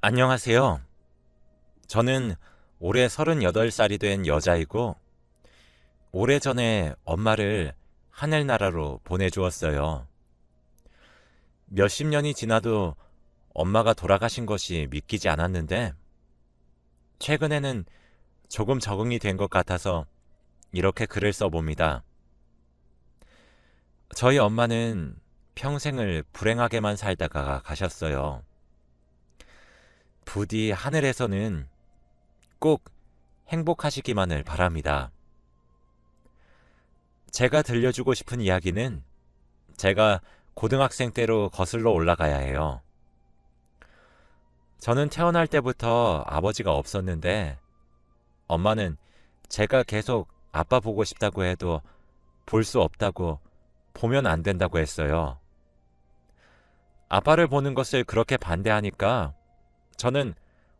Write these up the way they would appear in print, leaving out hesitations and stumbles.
안녕하세요. 저는 올해 38살이 된 여자이고, 오래전에 엄마를 하늘나라로 보내주었어요. 몇십 년이 지나도 엄마가 돌아가신 것이 믿기지 않았는데, 최근에는 조금 적응이 된 것 같아서 이렇게 글을 써봅니다. 저희 엄마는 평생을 불행하게만 살다가 가셨어요. 부디 하늘에서는 꼭 행복하시기만을 바랍니다. 제가 들려주고 싶은 이야기는 제가 고등학생 때로 거슬러 올라가야 해요. 저는 태어날 때부터 아버지가 없었는데 엄마는 제가 계속 아빠 보고 싶다고 해도 볼 수 없다고, 보면 안 된다고 했어요. 아빠를 보는 것을 그렇게 반대하니까 저는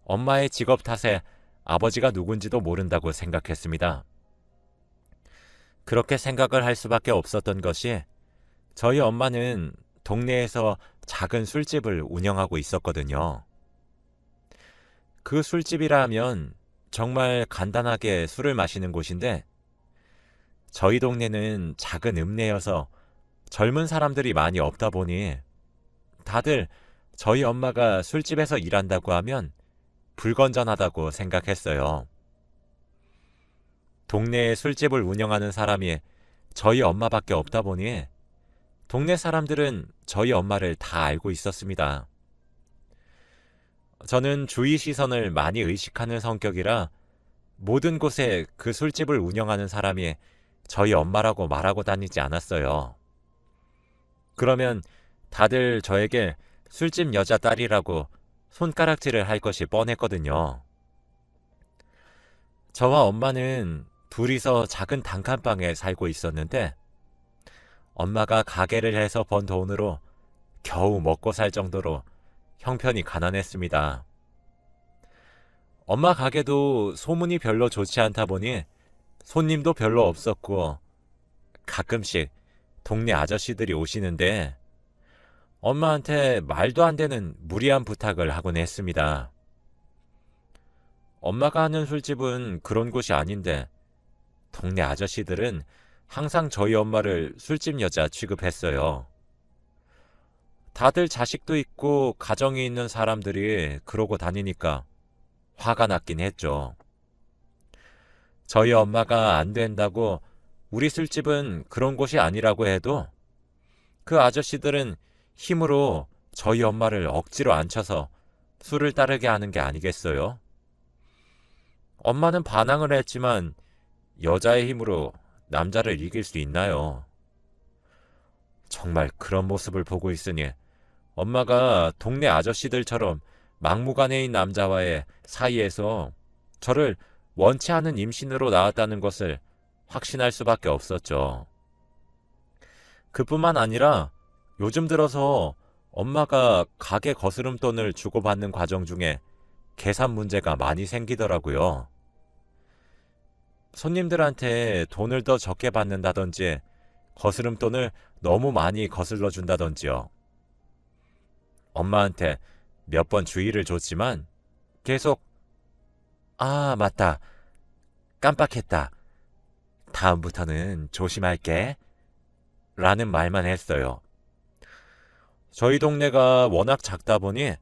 엄마의 직업 탓에 아버지가 누군지도 모른다고 생각했습니다. 그렇게 생각을 할 수밖에 없었던 것이, 저희 엄마는 동네에서 작은 술집을 운영하고 있었거든요. 그 술집이라 하면 정말 간단하게 술을 마시는 곳인데, 저희 동네는 작은 읍내여서 젊은 사람들이 많이 없다 보니 다들 저희 엄마가 술집에서 일한다고 하면 불건전하다고 생각했어요. 동네에 술집을 운영하는 사람이 저희 엄마밖에 없다 보니 동네 사람들은 저희 엄마를 다 알고 있었습니다. 저는 주위 시선을 많이 의식하는 성격이라 모든 곳에 그 술집을 운영하는 사람이 저희 엄마라고 말하고 다니지 않았어요. 그러면 다들 저에게 술집 여자 딸이라고 손가락질을 할 것이 뻔했거든요. 저와 엄마는 둘이서 작은 단칸방에 살고 있었는데, 엄마가 가게를 해서 번 돈으로 겨우 먹고 살 정도로 형편이 가난했습니다. 엄마 가게도 소문이 별로 좋지 않다 보니 손님도 별로 없었고, 가끔씩 동네 아저씨들이 오시는데 엄마한테 말도 안 되는 무리한 부탁을 하곤 했습니다. 엄마가 하는 술집은 그런 곳이 아닌데 동네 아저씨들은 항상 저희 엄마를 술집 여자 취급했어요. 다들 자식도 있고 가정이 있는 사람들이 그러고 다니니까 화가 났긴 했죠. 저희 엄마가 안 된다고 우리 술집은 그런 곳이 아니라고 해도 그 아저씨들은 힘으로 저희 엄마를 억지로 앉혀서 술을 따르게 하는 게 아니겠어요? 엄마는 반항을 했지만 여자의 힘으로 남자를 이길 수 있나요? 정말 그런 모습을 보고 있으니 엄마가 동네 아저씨들처럼 막무가내인 남자와의 사이에서 저를 원치 않은 임신으로 낳았다는 것을 확신할 수밖에 없었죠. 그뿐만 아니라 요즘 들어서 엄마가 가게 거스름돈을 주고받는 과정 중에 계산 문제가 많이 생기더라고요. 손님들한테 돈을 더 적게 받는다든지 거스름돈을 너무 많이 거슬러 준다든지요. 엄마한테 몇 번 주의를 줬지만 계속 "아, 맞다. 깜빡했다. 다음부터는 조심할게." 라는 말만 했어요. 저희 동네가 워낙 작다 보니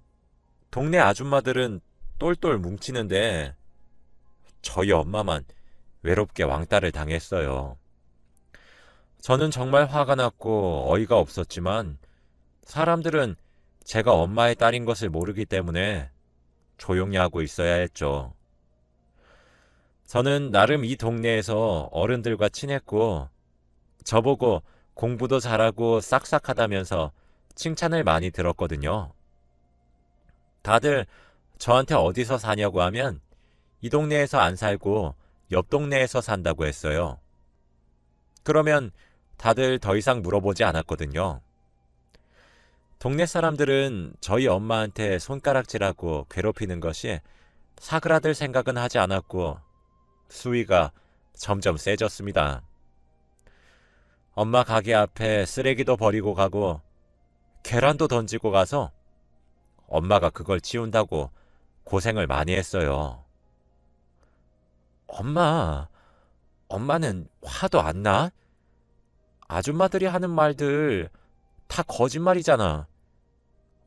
동네 아줌마들은 똘똘 뭉치는데 저희 엄마만 외롭게 왕따를 당했어요. 저는 정말 화가 났고 어이가 없었지만 사람들은 제가 엄마의 딸인 것을 모르기 때문에 조용히 하고 있어야 했죠. 저는 나름 이 동네에서 어른들과 친했고 저보고 공부도 잘하고 싹싹하다면서 칭찬을 많이 들었거든요. 다들 저한테 어디서 사냐고 하면 이 동네에서 안 살고 옆 동네에서 산다고 했어요. 그러면 다들 더 이상 물어보지 않았거든요. 동네 사람들은 저희 엄마한테 손가락질하고 괴롭히는 것이 사그라들 생각은 하지 않았고 수위가 점점 세졌습니다. 엄마 가게 앞에 쓰레기도 버리고 가고 계란도 던지고 가서 엄마가 그걸 치운다고 고생을 많이 했어요. 엄마는 화도 안 나? 아줌마들이 하는 말들 다 거짓말이잖아.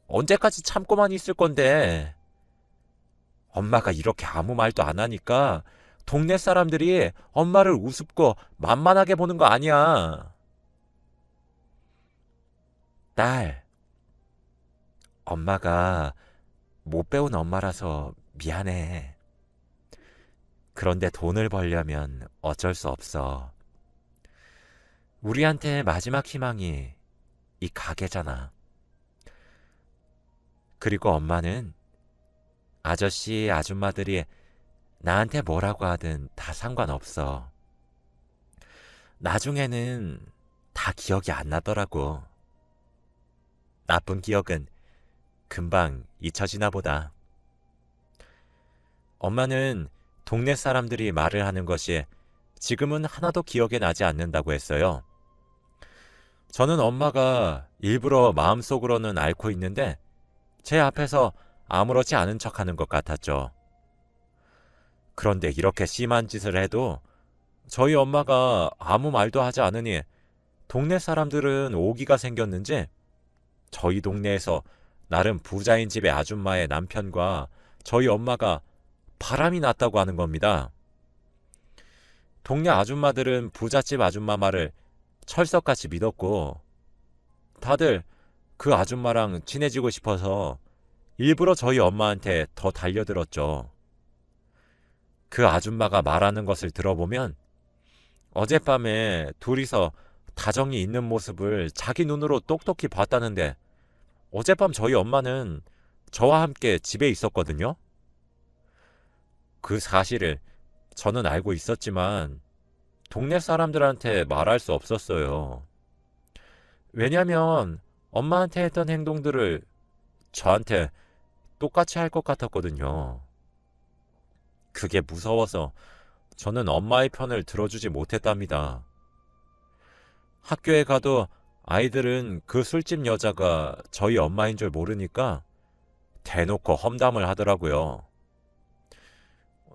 언제까지 참고만 있을 건데. 엄마가 이렇게 아무 말도 안 하니까 동네 사람들이 엄마를 우습고 만만하게 보는 거 아니야. 딸, 엄마가 못 배운 엄마라서 미안해. 그런데 돈을 벌려면 어쩔 수 없어. 우리한테 마지막 희망이 이 가게잖아. 그리고 엄마는 아저씨, 아줌마들이 나한테 뭐라고 하든 다 상관없어. 나중에는 다 기억이 안 나더라고. 나쁜 기억은 금방 잊혀지나 보다. 엄마는 동네 사람들이 말을 하는 것이 지금은 하나도 기억에 나지 않는다고 했어요. 저는 엄마가 일부러 마음속으로는 앓고 있는데 제 앞에서 아무렇지 않은 척하는 것 같았죠. 그런데 이렇게 심한 짓을 해도 저희 엄마가 아무 말도 하지 않으니 동네 사람들은 오기가 생겼는지 저희 동네에서 나름 부자인 집의 아줌마의 남편과 저희 엄마가 바람이 났다고 하는 겁니다. 동네 아줌마들은 부잣집 아줌마 말을 철석같이 믿었고 다들 그 아줌마랑 친해지고 싶어서 일부러 저희 엄마한테 더 달려들었죠. 그 아줌마가 말하는 것을 들어보면 어젯밤에 둘이서 다정이 있는 모습을 자기 눈으로 똑똑히 봤다는데 어젯밤 저희 엄마는 저와 함께 집에 있었거든요. 그 사실을 저는 알고 있었지만 동네 사람들한테 말할 수 없었어요. 왜냐면 엄마한테 했던 행동들을 저한테 똑같이 할 것 같았거든요. 그게 무서워서 저는 엄마의 편을 들어주지 못했답니다. 학교에 가도 아이들은 그 술집 여자가 저희 엄마인 줄 모르니까 대놓고 험담을 하더라고요.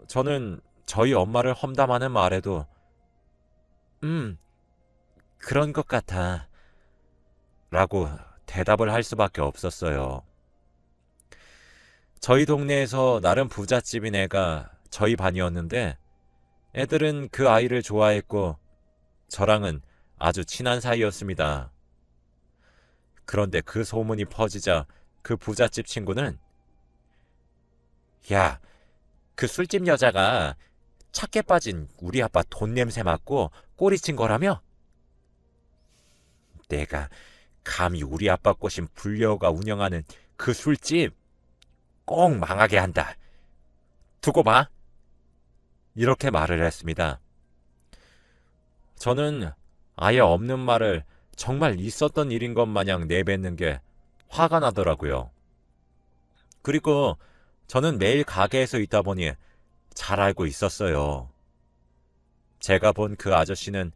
저는 저희 엄마를 험담하는 말에도 그런 것 같아 라고 대답을 할 수밖에 없었어요. 저희 동네에서 나름 부잣집인 애가 저희 반이었는데 애들은 그 아이를 좋아했고 저랑은 아주 친한 사이였습니다. 그런데 그 소문이 퍼지자 그 부잣집 친구는 야, 그 술집 여자가 착해 빠진 우리 아빠 돈 냄새 맡고 꼬리친 거라며? 내가 감히 우리 아빠 꼬신 불려가 운영하는 그 술집 꼭 망하게 한다. 두고 봐. 이렇게 말을 했습니다. 저는 아예 없는 말을 정말 있었던 일인 것 마냥 내뱉는 게 화가 나더라고요. 그리고 저는 매일 가게에서 있다 보니 잘 알고 있었어요. 제가 본 그 아저씨는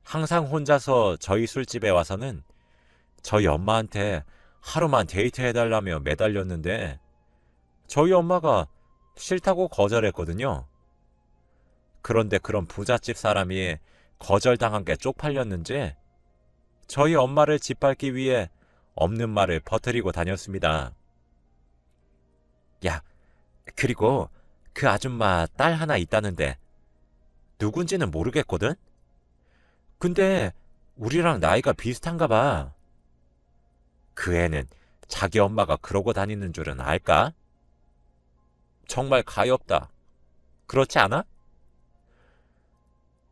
항상 혼자서 저희 술집에 와서는 저희 엄마한테 하루만 데이트해달라며 매달렸는데 저희 엄마가 싫다고 거절했거든요. 그런데 그런 부잣집 사람이 거절당한 게 쪽팔렸는지 저희 엄마를 짓밟기 위해 없는 말을 퍼뜨리고 다녔습니다. 야, 그리고 그 아줌마 딸 하나 있다는데 누군지는 모르겠거든? 근데 우리랑 나이가 비슷한가 봐. 그 애는 자기 엄마가 그러고 다니는 줄은 알까? 정말 가엾다. 그렇지 않아?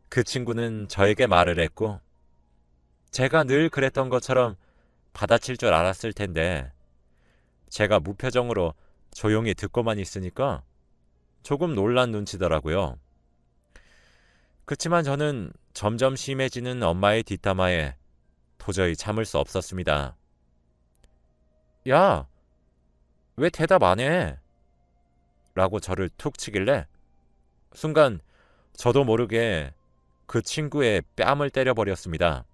그 친구는 저에게 말을 했고 제가 늘 그랬던 것처럼 받아칠 줄 알았을 텐데 제가 무표정으로 조용히 듣고만 있으니까 조금 놀란 눈치더라고요. 그치만 저는 점점 심해지는 엄마의 뒷담화에 도저히 참을 수 없었습니다. 야, 왜 대답 안 해? 라고 저를 툭 치길래 순간 저도 모르게 그 친구의 뺨을 때려버렸습니다.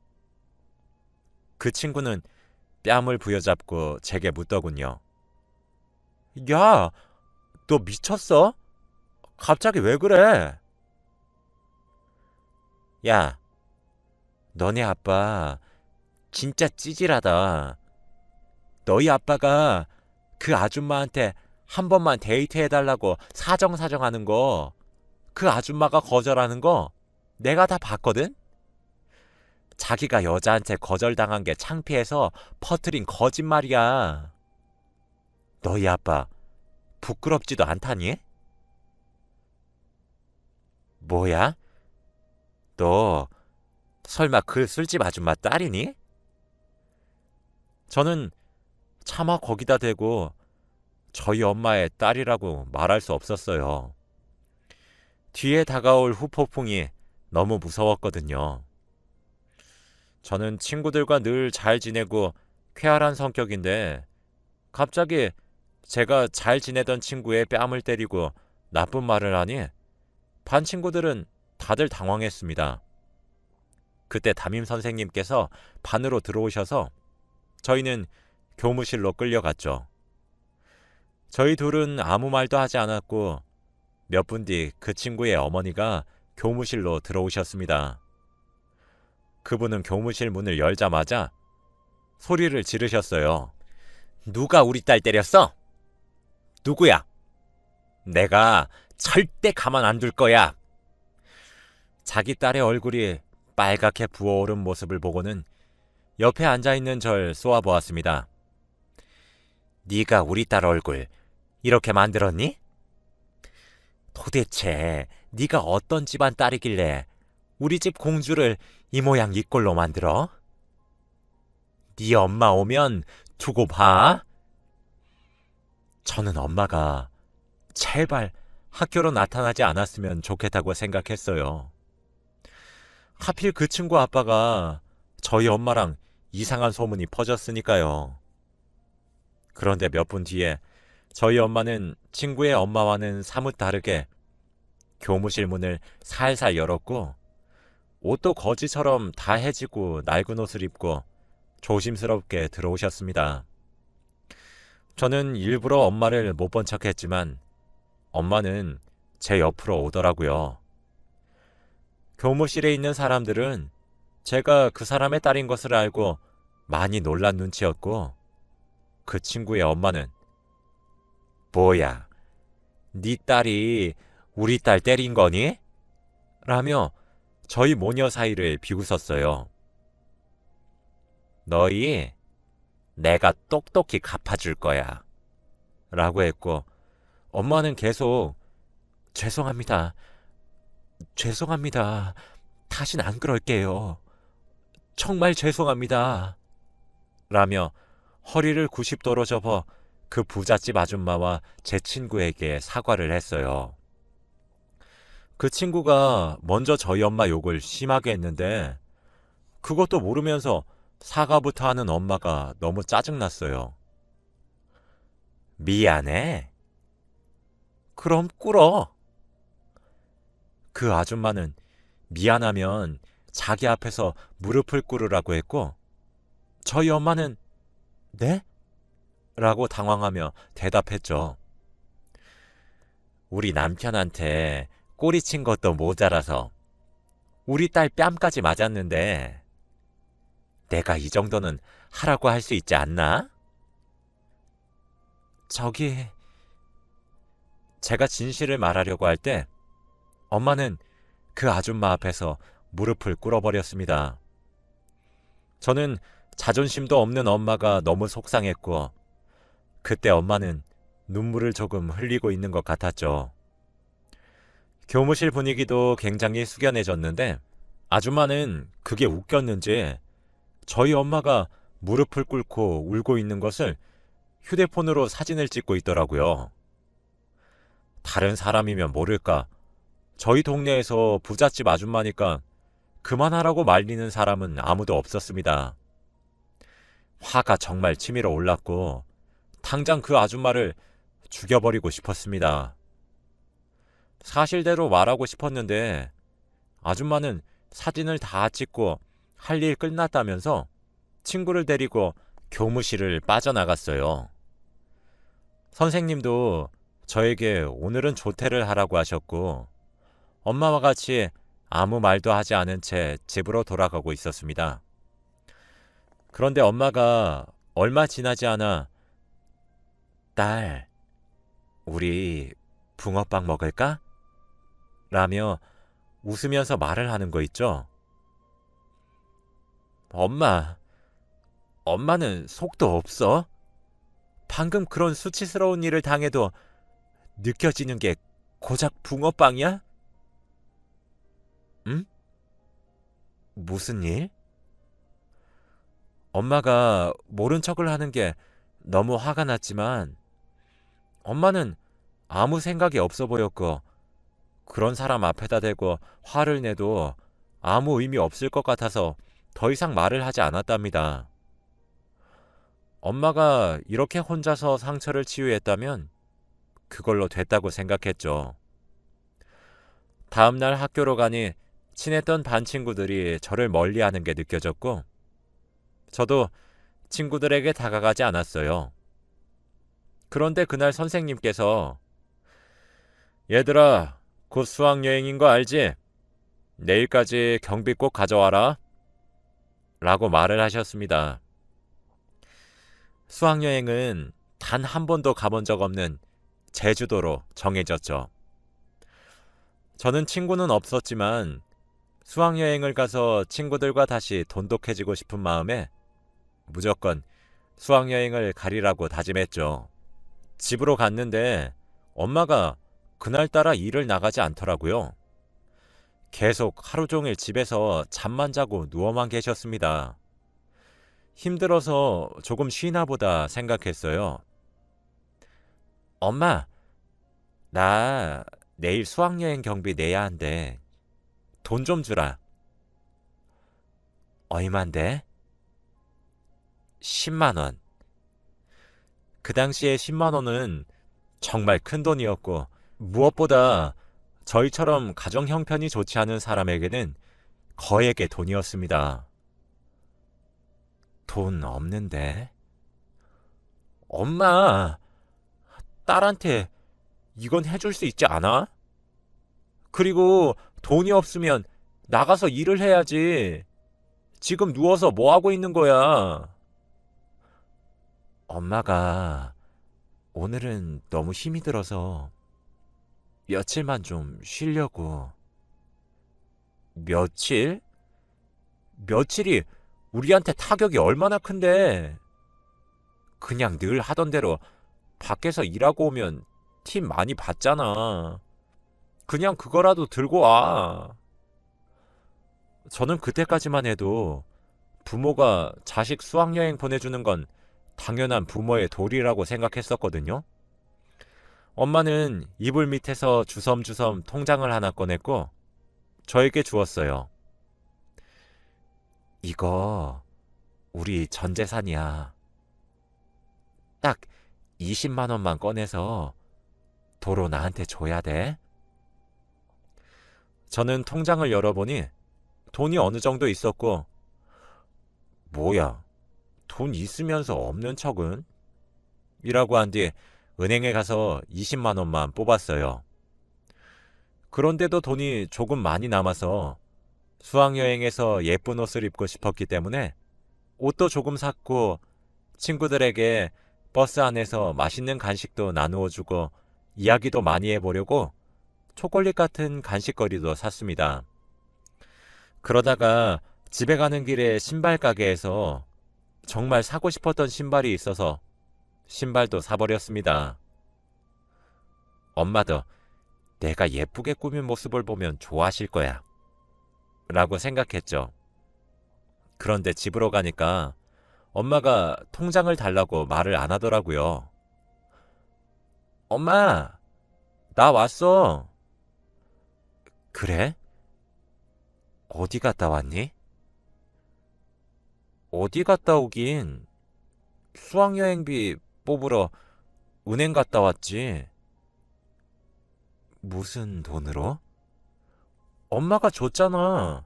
그 친구는 뺨을 부여잡고 제게 묻더군요. 야, 너 미쳤어? 갑자기 왜 그래? 야, 너네 아빠 진짜 찌질하다. 너희 아빠가 그 아줌마한테 한 번만 데이트해달라고 사정사정하는 거, 그 아줌마가 거절하는 거 내가 다 봤거든? 자기가 여자한테 거절당한 게 창피해서 퍼뜨린 거짓말이야. 너희 아빠 부끄럽지도 않다니? 뭐야? 너 설마 그 술집 아줌마 딸이니? 저는 차마 거기다 대고 저희 엄마의 딸이라고 말할 수 없었어요. 뒤에 다가올 후폭풍이 너무 무서웠거든요. 저는 친구들과 늘 잘 지내고 쾌활한 성격인데 갑자기 제가 잘 지내던 친구의 뺨을 때리고 나쁜 말을 하니 반 친구들은 다들 당황했습니다. 그때 담임 선생님께서 반으로 들어오셔서 저희는 교무실로 끌려갔죠. 저희 둘은 아무 말도 하지 않았고 몇 분 뒤 그 친구의 어머니가 교무실로 들어오셨습니다. 그분은 교무실 문을 열자마자 소리를 지르셨어요. 누가 우리 딸 때렸어? 누구야? 내가 절대 가만 안 둘 거야. 자기 딸의 얼굴이 빨갛게 부어오른 모습을 보고는 옆에 앉아있는 절 쏘아보았습니다. 네가 우리 딸 얼굴 이렇게 만들었니? 도대체 네가 어떤 집안 딸이길래 우리 집 공주를 이 모양 이 꼴로 만들어? 네 엄마 오면 두고 봐. 저는 엄마가 제발 학교로 나타나지 않았으면 좋겠다고 생각했어요. 하필 그 친구 아빠가 저희 엄마랑 이상한 소문이 퍼졌으니까요. 그런데 몇 분 뒤에 저희 엄마는 친구의 엄마와는 사뭇 다르게 교무실 문을 살살 열었고 옷도 거지처럼 다 해지고 낡은 옷을 입고 조심스럽게 들어오셨습니다. 저는 일부러 엄마를 못 본 척했지만 엄마는 제 옆으로 오더라고요. 교무실에 있는 사람들은 제가 그 사람의 딸인 것을 알고 많이 놀란 눈치였고 그 친구의 엄마는 뭐야, 네 딸이 우리 딸 때린 거니? 라며 저희 모녀 사이를 비웃었어요. 너희 내가 똑똑히 갚아줄 거야 라고 했고 엄마는 계속 죄송합니다. 죄송합니다. 다신 안 그럴게요. 정말 죄송합니다. 라며 허리를 90도로 접어 그 부잣집 아줌마와 제 친구에게 사과를 했어요. 그 친구가 먼저 저희 엄마 욕을 심하게 했는데 그것도 모르면서 사과부터 하는 엄마가 너무 짜증났어요. 미안해. 그럼 꿇어. 그 아줌마는 미안하면 자기 앞에서 무릎을 꿇으라고 했고 저희 엄마는 네? 라고 당황하며 대답했죠. 우리 남편한테 꼬리친 것도 모자라서 우리 딸 뺨까지 맞았는데 내가 이 정도는 하라고 할 수 있지 않나? 저기... 제가 진실을 말하려고 할 때 엄마는 그 아줌마 앞에서 무릎을 꿇어버렸습니다. 저는 자존심도 없는 엄마가 너무 속상했고 그때 엄마는 눈물을 조금 흘리고 있는 것 같았죠. 교무실 분위기도 굉장히 숙연해졌는데 아줌마는 그게 웃겼는지 저희 엄마가 무릎을 꿇고 울고 있는 것을 휴대폰으로 사진을 찍고 있더라고요. 다른 사람이면 모를까 저희 동네에서 부잣집 아줌마니까 그만하라고 말리는 사람은 아무도 없었습니다. 화가 정말 치밀어 올랐고 당장 그 아줌마를 죽여버리고 싶었습니다. 사실대로 말하고 싶었는데 아줌마는 사진을 다 찍고 할 일 끝났다면서 친구를 데리고 교무실을 빠져나갔어요. 선생님도 저에게 오늘은 조퇴를 하라고 하셨고 엄마와 같이 아무 말도 하지 않은 채 집으로 돌아가고 있었습니다. 그런데 엄마가 얼마 지나지 않아 딸, 우리 붕어빵 먹을까? 라며 웃으면서 말을 하는 거 있죠? 엄마는 속도 없어? 방금 그런 수치스러운 일을 당해도 느껴지는 게 고작 붕어빵이야? 응? 무슨 일? 엄마가 모른 척을 하는 게 너무 화가 났지만 엄마는 아무 생각이 없어 보였고 그런 사람 앞에다 대고 화를 내도 아무 의미 없을 것 같아서 더 이상 말을 하지 않았답니다. 엄마가 이렇게 혼자서 상처를 치유했다면 그걸로 됐다고 생각했죠. 다음날 학교로 가니 친했던 반 친구들이 저를 멀리하는 게 느껴졌고 저도 친구들에게 다가가지 않았어요. 그런데 그날 선생님께서 얘들아, 곧 수학여행인 거 알지? 내일까지 경비 꼭 가져와라. 라고 말을 하셨습니다. 수학여행은 단 한 번도 가본 적 없는 제주도로 정해졌죠. 저는 친구는 없었지만 수학여행을 가서 친구들과 다시 돈독해지고 싶은 마음에 무조건 수학여행을 가리라고 다짐했죠. 집으로 갔는데 엄마가 그날따라 일을 나가지 않더라고요. 계속 하루 종일 집에서 잠만 자고 누워만 계셨습니다. 힘들어서 조금 쉬나 보다 생각했어요. 엄마, 나 내일 수학여행 경비 내야 한대. 돈 좀 주라. 얼만데? 10만 원. 그 당시에 10만 원은 정말 큰 돈이었고 무엇보다 저희처럼 가정 형편이 좋지 않은 사람에게는 거액의 돈이었습니다. 돈 없는데? 엄마, 딸한테 이건 해줄 수 있지 않아? 그리고 돈이 없으면 나가서 일을 해야지. 지금 누워서 뭐 하고 있는 거야? 엄마가 오늘은 너무 힘이 들어서 며칠만 좀 쉬려고. 며칠? 며칠이 우리한테 타격이 얼마나 큰데. 그냥 늘 하던 대로 밖에서 일하고 오면 팁 많이 받잖아. 그냥 그거라도 들고 와. 저는 그때까지만 해도 부모가 자식 수학여행 보내주는 건 당연한 부모의 도리라고 생각했었거든요. 엄마는 이불 밑에서 주섬주섬 통장을 하나 꺼냈고 저에게 주었어요. 이거 우리 전 재산이야. 딱 20만 원만 꺼내서 도로 나한테 줘야 돼. 저는 통장을 열어보니 돈이 어느 정도 있었고 뭐야, 돈 있으면서 없는 척은? 이라고 한 뒤 은행에 가서 20만 원만 뽑았어요. 그런데도 돈이 조금 많이 남아서 수학여행에서 예쁜 옷을 입고 싶었기 때문에 옷도 조금 샀고 친구들에게 버스 안에서 맛있는 간식도 나누어 주고 이야기도 많이 해보려고 초콜릿 같은 간식거리도 샀습니다. 그러다가 집에 가는 길에 신발 가게에서 정말 사고 싶었던 신발이 있어서 신발도 사버렸습니다. 엄마도 내가 예쁘게 꾸민 모습을 보면 좋아하실 거야. 라고 생각했죠. 그런데 집으로 가니까 엄마가 통장을 달라고 말을 안 하더라고요. 엄마, 나 왔어. 그래? 어디 갔다 왔니? 어디 갔다 오긴. 수학여행비 뽑으러 은행 갔다 왔지. 무슨 돈으로? 엄마가 줬잖아.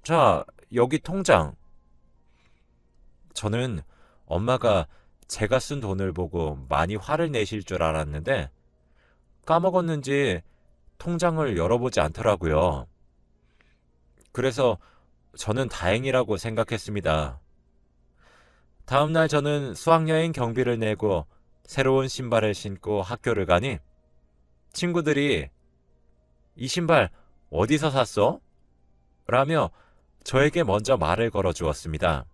자, 여기 통장. 저는 엄마가 제가 쓴 돈을 보고 많이 화를 내실 줄 알았는데 까먹었는지 통장을 열어보지 않더라고요. 그래서 저는 다행이라고 생각했습니다. 다음날 저는 수학여행 경비를 내고 새로운 신발을 신고 학교를 가니 친구들이 이 신발 어디서 샀어? 라며 저에게 먼저 말을 걸어 주었습니다.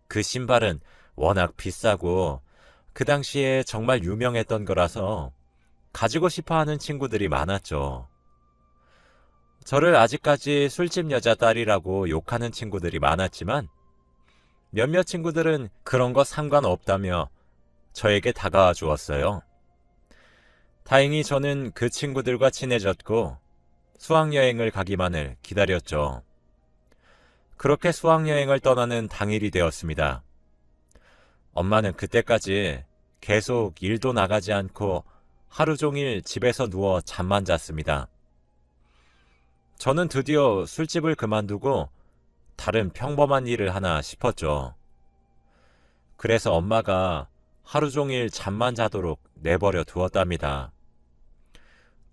그 신발은 워낙 비싸고 그 당시에 정말 유명했던 거라서 가지고 싶어 하는 친구들이 많았죠. 저를 아직까지 술집 여자 딸이라고 욕하는 친구들이 많았지만 몇몇 친구들은 그런 거 상관없다며 저에게 다가와 주었어요. 다행히 저는 그 친구들과 친해졌고 수학여행을 가기만을 기다렸죠. 그렇게 수학여행을 떠나는 당일이 되었습니다. 엄마는 그때까지 계속 일도 나가지 않고 하루 종일 집에서 누워 잠만 잤습니다. 저는 드디어 술집을 그만두고 다른 평범한 일을 하나 싶었죠. 그래서 엄마가 하루 종일 잠만 자도록 내버려 두었답니다.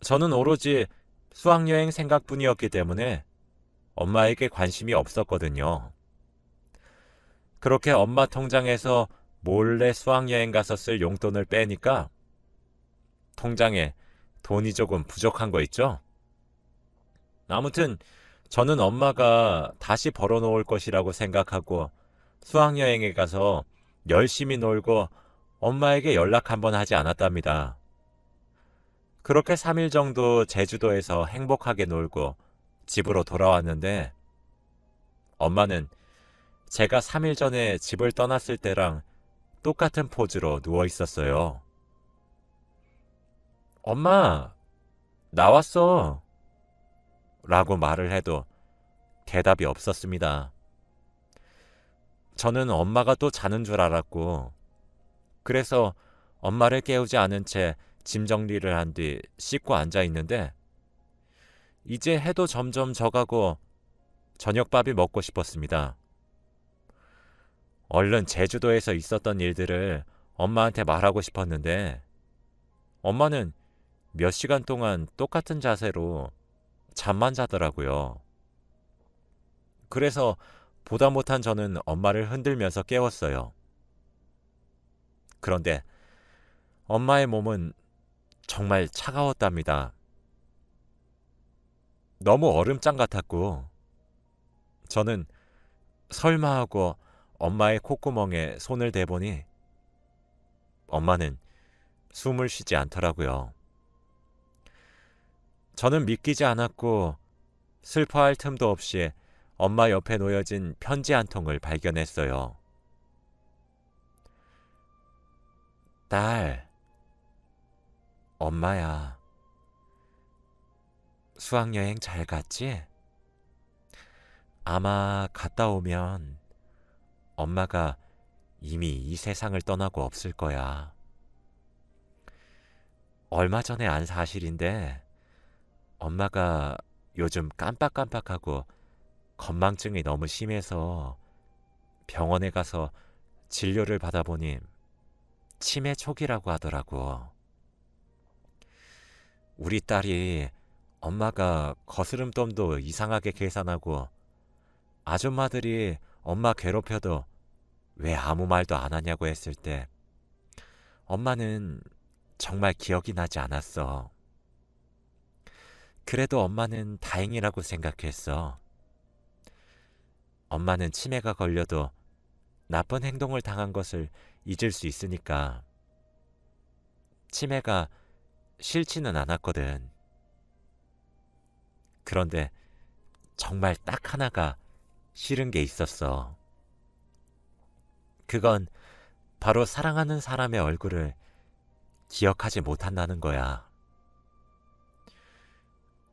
저는 오로지 수학여행 생각뿐이었기 때문에 엄마에게 관심이 없었거든요. 그렇게 엄마 통장에서 몰래 수학여행 가서 쓸 용돈을 빼니까 통장에 돈이 조금 부족한 거 있죠? 아무튼 저는 엄마가 다시 벌어놓을 것이라고 생각하고 수학여행에 가서 열심히 놀고 엄마에게 연락 한번 하지 않았답니다. 그렇게 3일 정도 제주도에서 행복하게 놀고 집으로 돌아왔는데 엄마는 제가 3일 전에 집을 떠났을 때랑 똑같은 포즈로 누워 있었어요. 엄마, 나왔어. 라고 말을 해도 대답이 없었습니다. 저는 엄마가 또 자는 줄 알았고, 그래서 엄마를 깨우지 않은 채 짐 정리를 한 뒤 씻고 앉아 있는데, 이제 해도 점점 져가고 저녁밥이 먹고 싶었습니다. 얼른 제주도에서 있었던 일들을 엄마한테 말하고 싶었는데, 엄마는 몇 시간 동안 똑같은 자세로 잠만 자더라고요. 그래서 보다 못한 저는 엄마를 흔들면서 깨웠어요. 그런데 엄마의 몸은 정말 차가웠답니다. 너무 얼음장 같았고 저는 설마 하고 엄마의 콧구멍에 손을 대보니 엄마는 숨을 쉬지 않더라고요. 저는 믿기지 않았고 슬퍼할 틈도 없이 엄마 옆에 놓여진 편지 한 통을 발견했어요. 딸, 엄마야. 수학여행 잘 갔지? 아마 갔다 오면 엄마가 이미 이 세상을 떠나고 없을 거야. 얼마 전에 안 사실인데 엄마가 요즘 깜빡깜빡하고 건망증이 너무 심해서 병원에 가서 진료를 받아보니 치매 초기라고 하더라고. 우리 딸이 엄마가 거스름돈도 이상하게 계산하고 아줌마들이 엄마 괴롭혀도 왜 아무 말도 안 하냐고 했을 때 엄마는 정말 기억이 나지 않았어. 그래도 엄마는 다행이라고 생각했어. 엄마는 치매가 걸려도 나쁜 행동을 당한 것을 잊을 수 있으니까. 치매가 싫지는 않았거든. 그런데 정말 딱 하나가 싫은 게 있었어. 그건 바로 사랑하는 사람의 얼굴을 기억하지 못한다는 거야.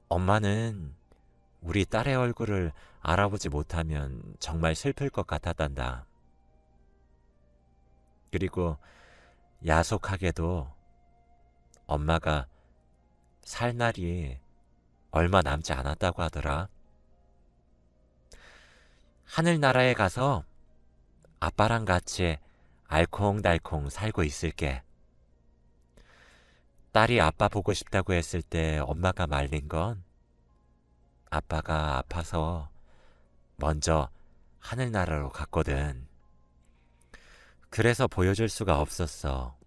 엄마는 우리 딸의 얼굴을 알아보지 못하면 정말 슬플 것 같았단다. 그리고 야속하게도 엄마가 살 날이 얼마 남지 않았다고 하더라. 하늘나라에 가서 아빠랑 같이 알콩달콩 살고 있을게. 딸이 아빠 보고 싶다고 했을 때 엄마가 말린 건 아빠가 아파서 먼저 하늘나라로 갔거든. 그래서 보여줄 수가 없었어.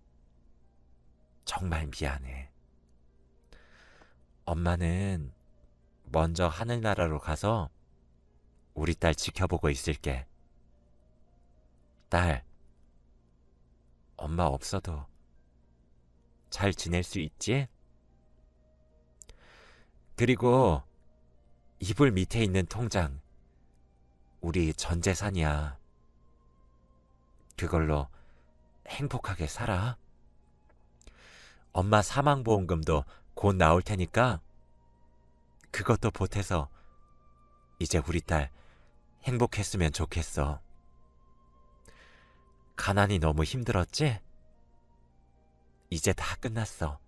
정말 미안해. 엄마는 먼저 하늘나라로 가서 우리 딸 지켜보고 있을게. 딸, 엄마 없어도 잘 지낼 수 있지? 그리고 이불 밑에 있는 통장, 우리 전 재산이야. 그걸로 행복하게 살아. 엄마 사망보험금도 곧 나올 테니까 그것도 보태서 이제 우리 딸 행복했으면 좋겠어. 가난이 너무 힘들었지? 이제 다 끝났어.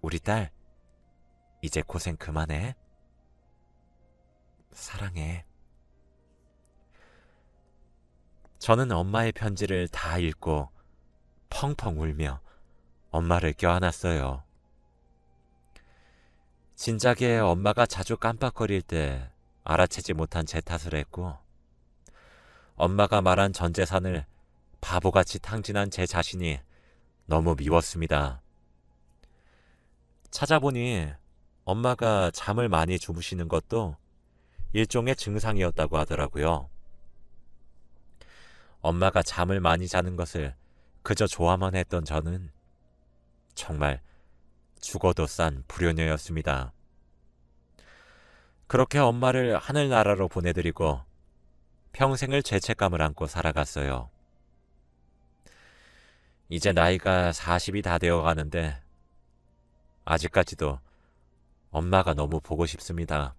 우리 딸 이제 고생 그만해. 사랑해. 저는 엄마의 편지를 다 읽고 펑펑 울며 엄마를 껴안았어요. 진작에 엄마가 자주 깜빡거릴 때 알아채지 못한 제 탓을 했고, 엄마가 말한 전 재산을 바보같이 탕진한 제 자신이 너무 미웠습니다. 찾아보니 엄마가 잠을 많이 주무시는 것도 일종의 증상이었다고 하더라고요. 엄마가 잠을 많이 자는 것을 그저 좋아만 했던 저는 정말 죽어도 싼 불효녀였습니다. 그렇게 엄마를 하늘나라로 보내드리고 평생을 죄책감을 안고 살아갔어요. 이제 나이가 40이 다 되어 가는데 아직까지도 엄마가 너무 보고 싶습니다.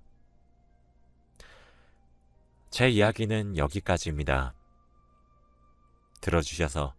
제 이야기는 여기까지입니다. 들어주셔서